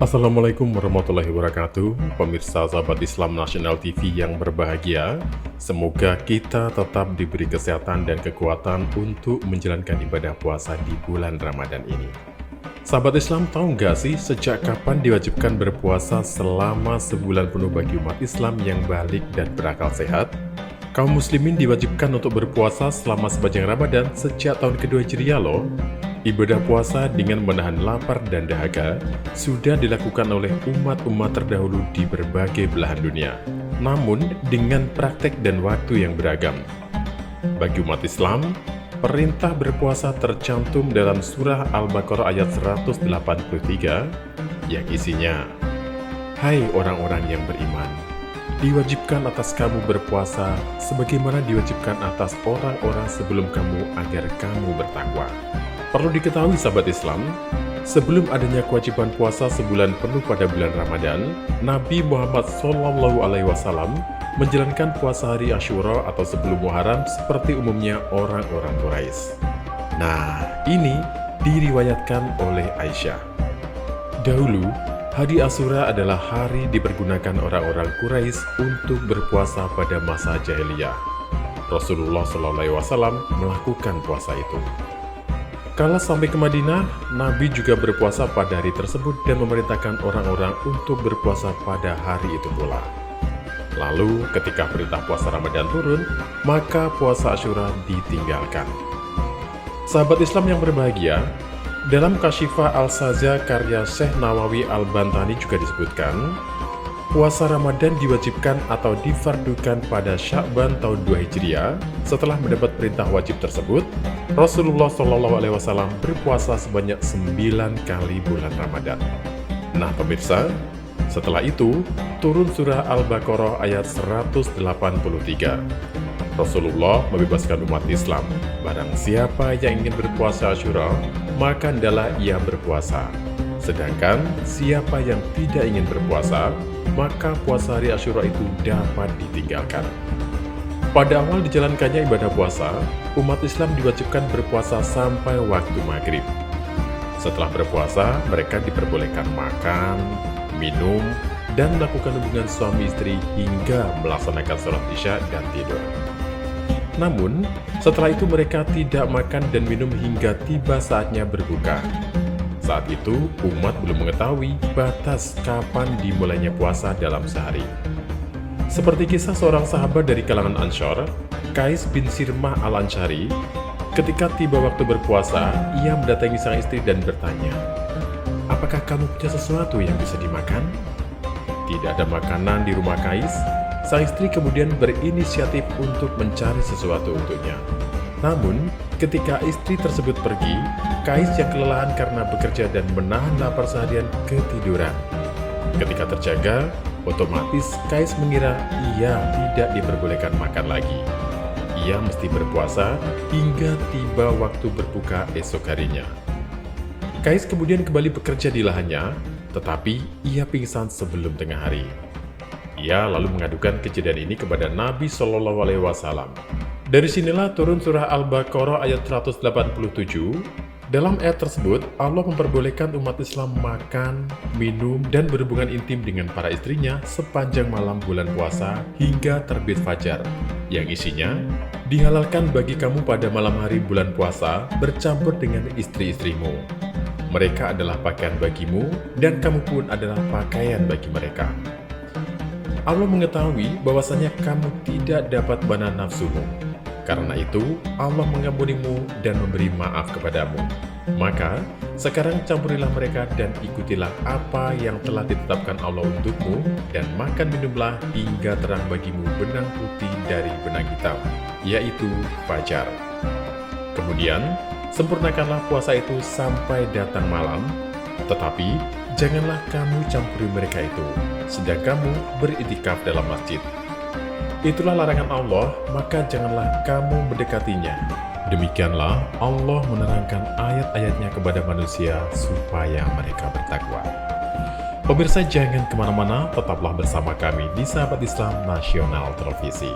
Assalamualaikum warahmatullahi wabarakatuh, pemirsa sahabat Islam Nasional TV yang berbahagia. Semoga kita tetap diberi kesehatan dan kekuatan untuk menjalankan ibadah puasa di bulan Ramadan ini. Sahabat Islam, tahu nggak sih sejak kapan diwajibkan berpuasa selama sebulan penuh bagi umat Islam yang balik dan berakal sehat? Kaum muslimin diwajibkan untuk berpuasa selama sepanjang Ramadan sejak tahun kedua Hijriah loh. Ibadah puasa dengan menahan lapar dan dahaga sudah dilakukan oleh umat-umat terdahulu di berbagai belahan dunia, namun dengan praktek dan waktu yang beragam. Bagi umat Islam, perintah berpuasa tercantum dalam surah Al-Baqarah ayat 183 yang isinya, "Hai orang-orang yang beriman, diwajibkan atas kamu berpuasa sebagaimana diwajibkan atas orang-orang sebelum kamu agar kamu bertakwa." Perlu diketahui sahabat Islam, sebelum adanya kewajiban puasa sebulan penuh pada bulan Ramadan, Nabi Muhammad SAW menjalankan puasa hari Asyura atau sebelum Muharram seperti umumnya orang-orang Quraisy. Nah, ini diriwayatkan oleh Aisyah. Dahulu, hari Asyura adalah hari dipergunakan orang-orang Quraisy untuk berpuasa pada masa jahiliyah. Rasulullah SAW melakukan puasa itu. Kala sampai ke Madinah, Nabi juga berpuasa pada hari tersebut dan memerintahkan orang-orang untuk berpuasa pada hari itu pula. Lalu, ketika perintah puasa Ramadan turun, maka puasa Asyura ditinggalkan. Sahabat Islam yang berbahagia, dalam Kasyifah Al-Saza karya Syekh Nawawi Al-Bantani juga disebutkan, puasa Ramadan diwajibkan atau difardukan pada Sya'ban tahun 2 Hijriah. Setelah mendapat perintah wajib tersebut, Rasulullah SAW berpuasa sebanyak 9 kali bulan Ramadan. Nah pemirsa, setelah itu turun surah Al-Baqarah ayat 183. Rasulullah membebaskan umat Islam. Barang siapa yang ingin berpuasa Asyura, maka hendaklah ia berpuasa. Sedangkan siapa yang tidak ingin berpuasa, maka puasa hari Asyura itu dapat ditinggalkan. Pada awal dijalankannya ibadah puasa, umat Islam diwajibkan berpuasa sampai waktu maghrib. Setelah berpuasa, mereka diperbolehkan makan, minum, dan melakukan hubungan suami istri hingga melaksanakan sholat isya dan tidur. Namun, setelah itu mereka tidak makan dan minum hingga tiba saatnya berbuka. Saat itu, umat belum mengetahui batas kapan dimulainya puasa dalam sehari. Seperti kisah seorang sahabat dari kalangan Anshar, Qais bin Sirmah al-Anshari, ketika tiba waktu berpuasa, ia mendatangi sang istri dan bertanya, "Apakah kamu punya sesuatu yang bisa dimakan?" Tidak ada makanan di rumah Qais. Sang istri kemudian berinisiatif untuk mencari sesuatu untuknya. Namun, ketika istri tersebut pergi, Qais yang kelelahan karena bekerja dan menahan lapar seharian ketiduran. Ketika terjaga, otomatis Qais mengira ia tidak diperbolehkan makan lagi. Ia mesti berpuasa hingga tiba waktu berbuka esok harinya. Qais kemudian kembali bekerja di lahannya, tetapi ia pingsan sebelum tengah hari. Ia lalu mengadukan kejadian ini kepada Nabi SAW. Dari sinilah turun surah Al-Baqarah ayat 187. Dalam ayat tersebut, Allah memperbolehkan umat Islam makan, minum, dan berhubungan intim dengan para istrinya sepanjang malam bulan puasa hingga terbit fajar. Yang isinya, dihalalkan bagi kamu pada malam hari bulan puasa bercampur dengan istri-istrimu. Mereka adalah pakaian bagimu, dan kamu pun adalah pakaian bagi mereka. Allah mengetahui bahwasanya kamu tidak dapat menahan nafsumu. Karena itu, Allah mengampunimu dan memberi maaf kepadamu. Maka, sekarang campurilah mereka dan ikutilah apa yang telah ditetapkan Allah untukmu, dan makan minumlah hingga terang bagimu benang putih dari benang hitam, yaitu fajar. Kemudian, sempurnakanlah puasa itu sampai datang malam, tetapi janganlah kamu campuri mereka itu, sedang kamu beriktikaf dalam masjid. Itulah larangan Allah, maka janganlah kamu mendekatinya. Demikianlah Allah menerangkan ayat-ayatnya kepada manusia supaya mereka bertakwa. Pemirsa jangan kemana-mana, tetaplah bersama kami di Sahabat Islam Nasional Televisi.